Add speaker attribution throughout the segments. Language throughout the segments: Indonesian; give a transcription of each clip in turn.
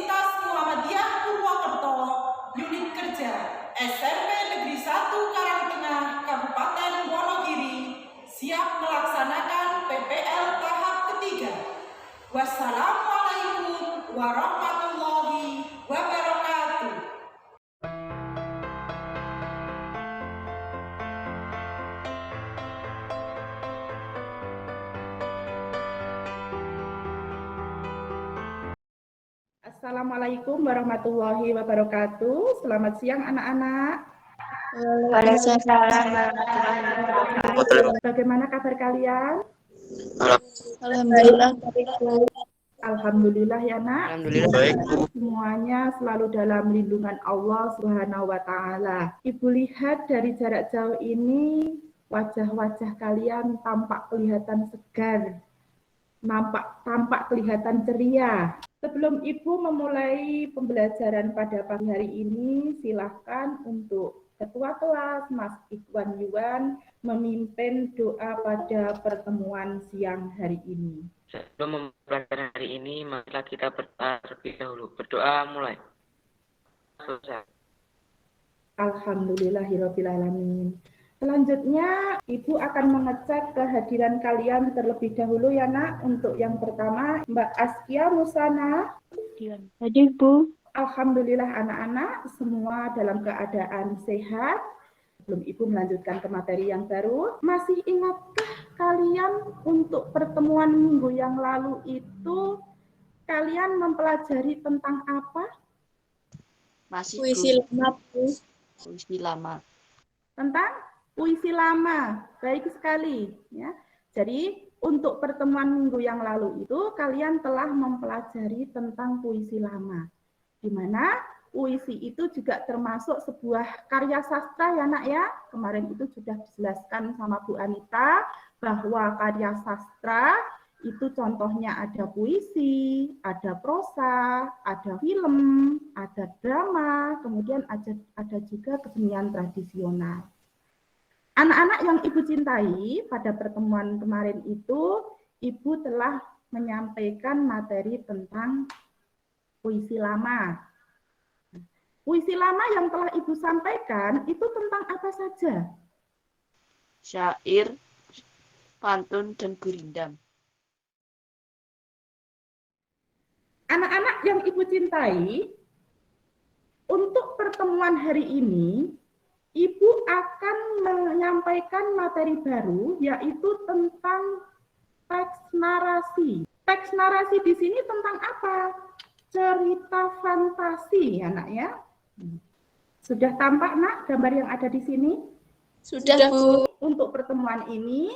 Speaker 1: Universitas Muhammadiyah Purwokerto, unit kerja SMP Negeri 1 Karangtengah, Kabupaten Wonogiri, siap melaksanakan PPL tahap ketiga. Wassalamualaikum warahmatullahi wabarakatuh.
Speaker 2: Assalamualaikum warahmatullahi wabarakatuh. Selamat siang anak-anak. Bagaimana kabar kalian?
Speaker 3: Alhamdulillah.
Speaker 2: Alhamdulillah ya nak.
Speaker 3: Alhamdulillah baik, Bu.
Speaker 2: Semuanya selalu dalam lindungan Allah Subhanahu wa taala. Ibu lihat dari jarak jauh ini wajah-wajah kalian tampak kelihatan segar. Tampak kelihatan ceria. Sebelum Ibu memulai pembelajaran pada pagi hari ini, silahkan untuk Ketua Kelas Mas Ikhwan Yuwan memimpin doa pada pertemuan siang hari ini.
Speaker 3: Sebelum mempelajari hari ini, marilah kita berdoa terlebih dahulu. Berdoa mulai. Selesai.
Speaker 2: Alhamdulillahirabbil alamin. Selanjutnya, Ibu akan mengecek kehadiran kalian terlebih dahulu ya nak. Untuk yang pertama, Mbak Askia Musana.
Speaker 4: Hadir, Bu.
Speaker 2: Alhamdulillah anak-anak semua dalam keadaan sehat. Sebelum Ibu melanjutkan ke materi yang baru, masih ingatkah kalian untuk pertemuan minggu yang lalu itu kalian mempelajari tentang apa?
Speaker 4: Masih,
Speaker 3: Puisi
Speaker 4: lama, Bu.
Speaker 3: Puisi lama.
Speaker 2: Tentang puisi lama. Baik sekali ya. Jadi untuk pertemuan minggu yang lalu itu kalian telah mempelajari tentang puisi lama. Di mana puisi itu juga termasuk sebuah karya sastra ya nak ya. Kemarin itu sudah dijelaskan sama Bu Anita bahwa karya sastra itu contohnya ada puisi, ada prosa, ada film, ada drama, kemudian ada juga kesenian tradisional. Anak-anak yang Ibu cintai, pada pertemuan kemarin itu Ibu telah menyampaikan materi tentang puisi lama. Puisi lama yang telah Ibu sampaikan itu tentang apa saja?
Speaker 4: Syair, pantun, dan gurindam.
Speaker 2: Anak-anak yang Ibu cintai, untuk pertemuan hari ini, Ibu akan menyampaikan materi baru, yaitu tentang teks narasi. Teks narasi di sini tentang apa? Cerita fantasi, ya nak ya. Sudah tampak nak gambar yang ada di sini?
Speaker 3: Sudah, Bu.
Speaker 2: Untuk pertemuan ini,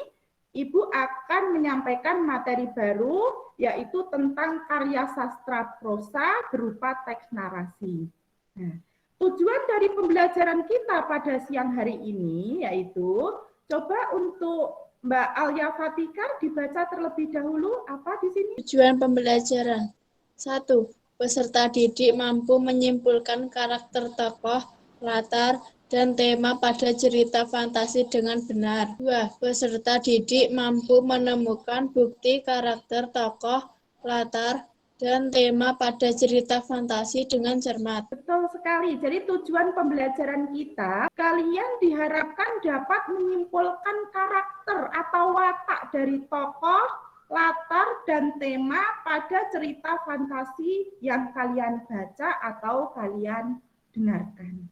Speaker 2: Ibu akan menyampaikan materi baru, yaitu tentang karya sastra prosa berupa teks narasi. Nah, tujuan dari pembelajaran kita pada siang hari ini yaitu coba untuk Mbak Alia Fatika dibaca terlebih dahulu apa di sini?
Speaker 5: Tujuan pembelajaran. 1. Peserta didik mampu menyimpulkan karakter tokoh, latar, dan tema pada cerita fantasi dengan benar. 2. Peserta didik mampu menemukan bukti karakter tokoh, latar, dan tema pada cerita fantasi dengan cermat.
Speaker 2: Betul sekali. Jadi tujuan pembelajaran kita, kalian diharapkan dapat menyimpulkan karakter atau watak dari tokoh, latar, dan tema pada cerita fantasi yang kalian baca atau kalian dengarkan.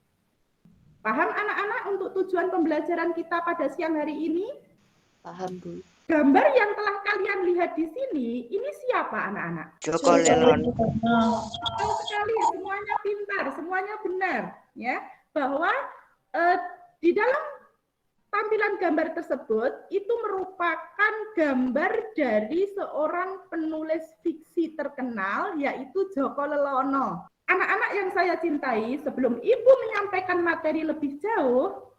Speaker 2: Paham anak-anak untuk tujuan pembelajaran kita pada siang hari ini?
Speaker 4: Paham, Bu.
Speaker 2: Gambar yang telah kalian lihat di sini, ini siapa anak-anak?
Speaker 3: Joko Lennon.
Speaker 2: Betul sekali, semuanya pintar, semuanya benar, ya. Bahwa di dalam tampilan gambar tersebut itu merupakan gambar dari seorang penulis fiksi terkenal, yaitu Joko Lelono. Anak-anak yang saya cintai, sebelum Ibu menyampaikan materi lebih jauh,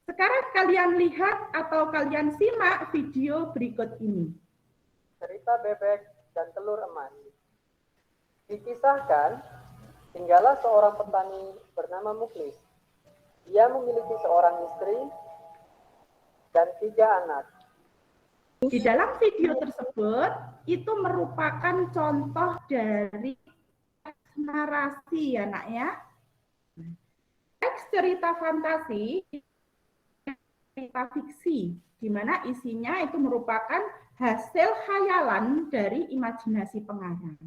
Speaker 2: sekarang kalian lihat atau kalian simak video berikut ini.
Speaker 6: Cerita bebek dan telur emas. Dikisahkan, tinggallah seorang petani bernama Muklis. Ia memiliki seorang istri dan 3 anak.
Speaker 2: Di dalam video tersebut, itu merupakan contoh dari narasi ya nak ya. Teks cerita fantasi, cerita fiksi, di mana isinya itu merupakan hasil khayalan dari imajinasi pengarang.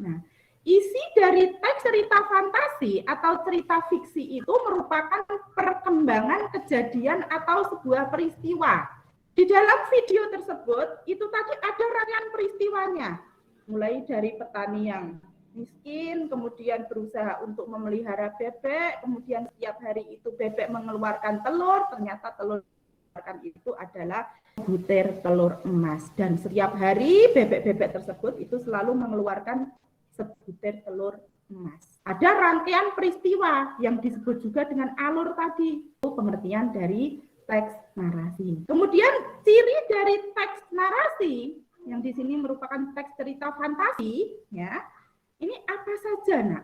Speaker 2: Nah, isi dari teks cerita fantasi atau cerita fiksi itu merupakan perkembangan kejadian atau sebuah peristiwa. Di dalam video tersebut, itu tadi ada rangkaian peristiwanya. Mulai dari petani yang miskin, kemudian berusaha untuk memelihara bebek, kemudian setiap hari itu bebek mengeluarkan telur, ternyata telur itu adalah butir telur emas. Dan setiap hari bebek-bebek tersebut itu selalu mengeluarkan sebutir telur emas. Ada rangkaian peristiwa yang disebut juga dengan alur tadi. Itu pengertian dari teks narasi. Kemudian ciri dari teks narasi yang di sini merupakan teks cerita fantasi, ya. Ini apa saja, Nak?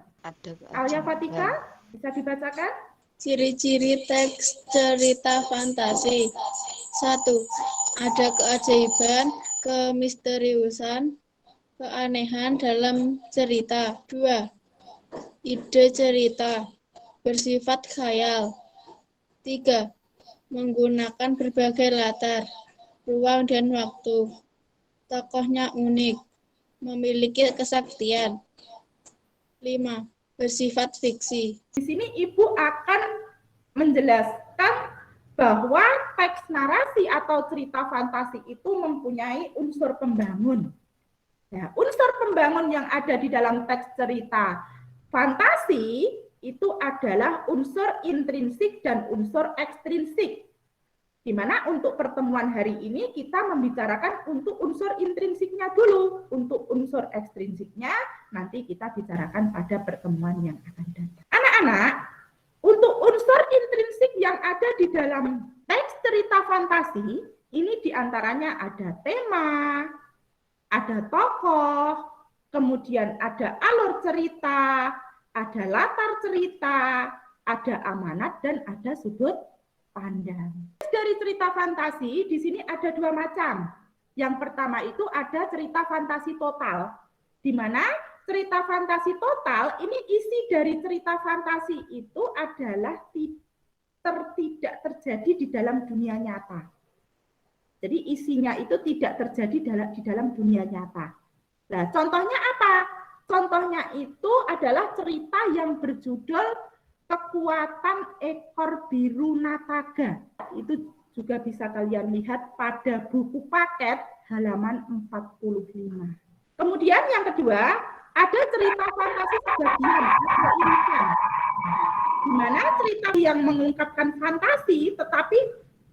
Speaker 2: Alia Fatika, bisa dibacakan?
Speaker 5: Ciri-ciri teks cerita fantasi. 1. Ada keajaiban, kemisteriusan, keanehan dalam cerita. 2. Ide cerita, bersifat khayal. 3. Menggunakan berbagai latar, ruang dan waktu. Tokohnya unik, memiliki kesaktian. 5. Bersifat fiksi.
Speaker 2: Di sini Ibu akan menjelaskan bahwa teks narasi atau cerita fantasi itu mempunyai unsur pembangun. Ya, unsur pembangun yang ada di dalam teks cerita fantasi itu adalah unsur intrinsik dan unsur ekstrinsik. Di mana untuk pertemuan hari ini kita membicarakan untuk unsur intrinsiknya dulu. Untuk unsur ekstrinsiknya nanti kita bicarakan pada pertemuan yang akan datang. Anak-anak, untuk unsur intrinsik yang ada di dalam teks cerita fantasi, ini diantaranya ada tema, ada tokoh, kemudian ada alur cerita, ada latar cerita, ada amanat, dan ada sudut pandang. Dari cerita fantasi, di sini ada dua macam. Yang pertama itu ada cerita fantasi total, di mana cerita fantasi total, ini isi dari cerita fantasi itu adalah tidak terjadi di dalam dunia nyata. Jadi isinya itu tidak terjadi di dalam dunia nyata. Nah, contohnya apa? Contohnya itu adalah cerita yang berjudul Kekuatan Ekor Biru Nataga. Itu juga bisa kalian lihat pada buku paket halaman 45. Kemudian yang kedua, ada cerita fantasi sebagian atau irisan. Di mana cerita yang mengungkapkan fantasi tetapi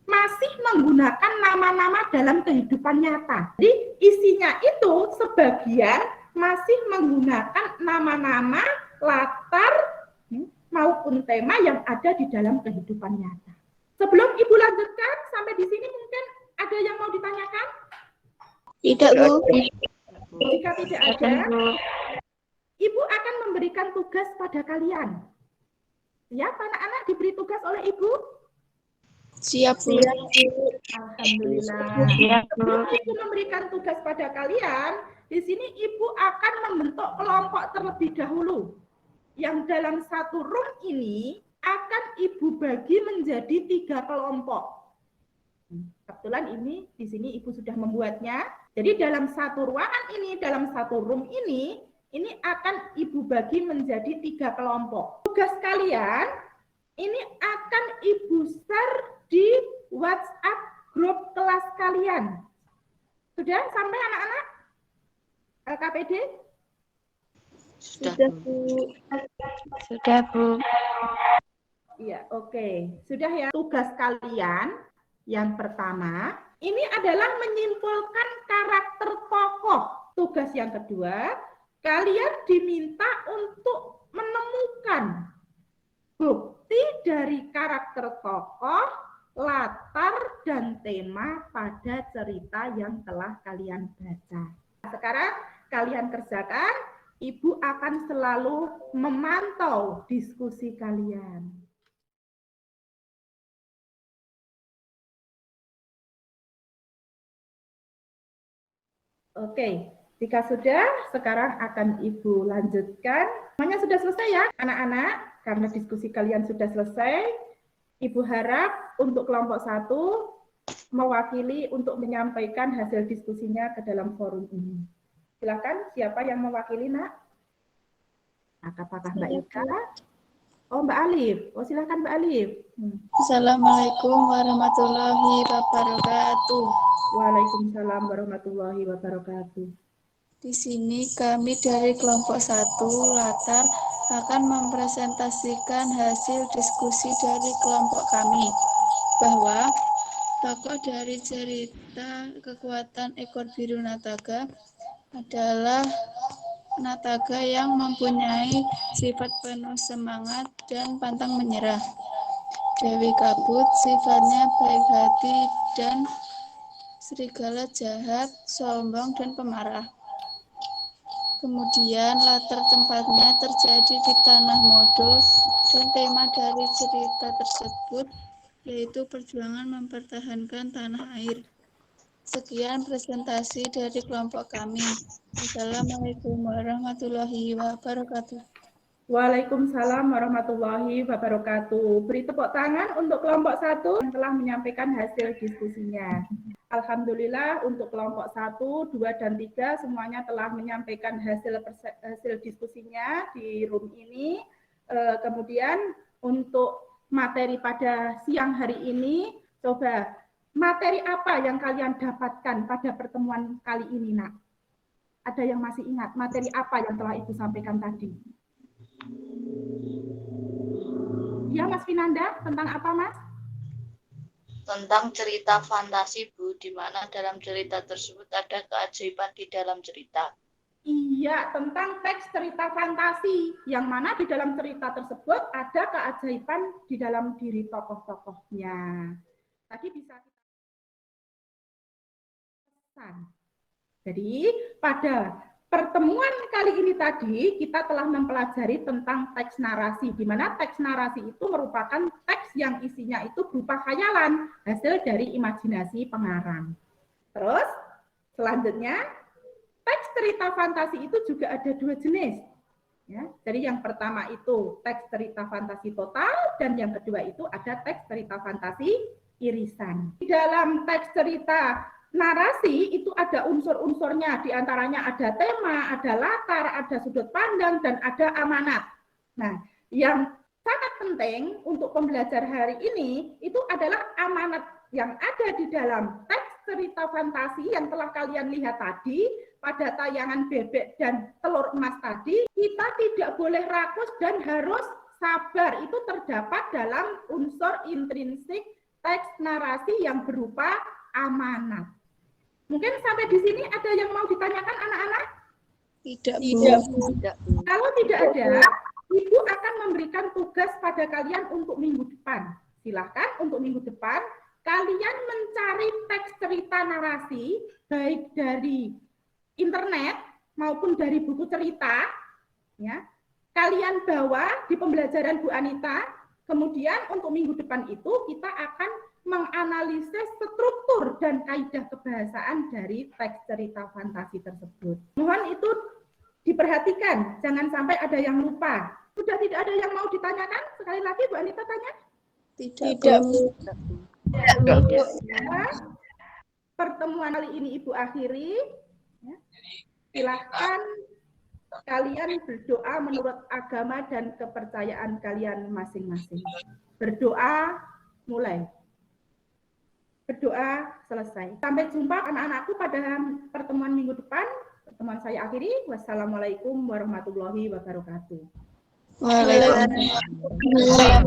Speaker 2: masih menggunakan nama-nama dalam kehidupan nyata. Jadi isinya itu sebagian masih menggunakan nama-nama, latar, maupun tema yang ada di dalam kehidupan nyata. Sebelum Ibu lanjutkan, sampai di sini mungkin ada yang mau ditanyakan?
Speaker 5: Tidak, Bu.
Speaker 2: Jika tidak ada, Ibu akan memberikan tugas pada kalian. Siap anak-anak diberi tugas oleh Ibu?
Speaker 5: Siap, Bu.
Speaker 2: Alhamdulillah. Sebelum Ibu memberikan tugas pada kalian, di sini Ibu akan membentuk kelompok terlebih dahulu. Yang dalam satu room ini akan Ibu bagi menjadi 3 kelompok. Kebetulan ini di sini Ibu sudah membuatnya. Jadi dalam satu ruangan ini, dalam satu room ini akan Ibu bagi menjadi 3 kelompok. Tugas kalian ini akan Ibu share di WhatsApp grup kelas kalian. Sudah sampai anak-anak? LKPD?
Speaker 4: Sudah, Bu. Sudah, Bu.
Speaker 2: Iya, oke. Sudah ya. Tugas kalian yang pertama, ini adalah menyimpulkan karakter tokoh. Tugas yang kedua, kalian diminta untuk menemukan bukti dari karakter tokoh, latar, dan tema pada cerita yang telah kalian baca. Sekarang kalian kerjakan. Ibu akan selalu memantau diskusi kalian. Oke, Jika sudah, sekarang akan Ibu lanjutkan. Semuanya sudah selesai ya, anak-anak? Karena diskusi kalian sudah selesai, Ibu harap untuk kelompok 1 mewakili untuk menyampaikan hasil diskusinya ke dalam forum ini. Silakan, siapa yang mewakili, Nak? Apakah Mbak Ika? Oh, Mbak Alif. Oh, silakan Mbak Alif.
Speaker 5: Assalamualaikum warahmatullahi wabarakatuh.
Speaker 2: Waalaikumsalam warahmatullahi wabarakatuh.
Speaker 5: Di sini kami dari kelompok 1 latar akan mempresentasikan hasil diskusi dari kelompok kami bahwa tokoh dari cerita kekuatan ekor biru Nataga adalah Nataga yang mempunyai sifat penuh semangat dan pantang menyerah. Dewi Kabut sifatnya baik hati dan serigala jahat, sombong, dan pemarah. Kemudian latar tempatnya terjadi di Tanah Modo dan tema dari cerita tersebut yaitu perjuangan mempertahankan tanah air. Sekian presentasi dari kelompok kami. Assalamualaikum warahmatullahi wabarakatuh.
Speaker 2: Waalaikumsalam warahmatullahi wabarakatuh. Beri tepuk tangan untuk kelompok 1 yang telah menyampaikan hasil diskusinya. Alhamdulillah untuk kelompok 1, 2, dan 3 semuanya telah menyampaikan hasil diskusinya di room ini. Kemudian untuk materi pada siang hari ini, coba materi apa yang kalian dapatkan pada pertemuan kali ini, Nak? Ada yang masih ingat materi apa yang telah Ibu sampaikan tadi? Ya, Mas Vinanda, tentang apa, Mas?
Speaker 7: Tentang cerita fantasi, Bu, di mana dalam cerita tersebut ada keajaiban di dalam cerita.
Speaker 2: Iya, tentang teks cerita fantasi, yang mana di dalam cerita tersebut ada keajaiban di dalam diri tokoh-tokohnya. Tadi bisa kita pesan. Jadi, pada pertemuan kali ini tadi, kita telah mempelajari tentang teks narasi, di mana teks narasi itu merupakan teks yang isinya itu berupa khayalan, hasil dari imajinasi pengarang. Terus, selanjutnya, teks cerita fantasi itu juga ada 2 jenis. Ya, jadi yang pertama itu teks cerita fantasi total, dan yang kedua itu ada teks cerita fantasi irisan. Di dalam teks cerita narasi itu ada unsur-unsurnya, diantaranya ada tema, ada latar, ada sudut pandang, dan ada amanat. Nah, yang sangat penting untuk pembelajar hari ini itu adalah amanat yang ada di dalam teks cerita fantasi yang telah kalian lihat tadi pada tayangan bebek dan telur emas tadi. Kita tidak boleh rakus dan harus sabar. Itu terdapat dalam unsur intrinsik teks narasi yang berupa amanat. Mungkin sampai di sini ada yang mau ditanyakan anak-anak?
Speaker 5: Tidak.
Speaker 2: Kalau tidak ada, Ibu akan memberikan tugas pada kalian untuk minggu depan. Silahkan untuk minggu depan, kalian mencari teks cerita narasi, baik dari internet maupun dari buku cerita, ya. Kalian bawa di pembelajaran Bu Anita, kemudian untuk minggu depan itu kita akan menganalisis struktur dan kaidah kebahasaan dari teks cerita fantasi tersebut. Mohon itu diperhatikan, jangan sampai ada yang lupa. Sudah tidak ada yang mau ditanyakan? Sekali lagi Bu Anita tanya.
Speaker 5: Tidak.
Speaker 2: Ya. Pertemuan kali ini Ibu akhiri. Ya. Silahkan kalian berdoa menurut agama dan kepercayaan kalian masing-masing. Berdoa mulai. Berdoa selesai. Sampai jumpa anak-anakku pada pertemuan minggu depan. Pertemuan saya akhiri. Wassalamualaikum warahmatullahi wabarakatuh.
Speaker 5: Waalaikumsalam.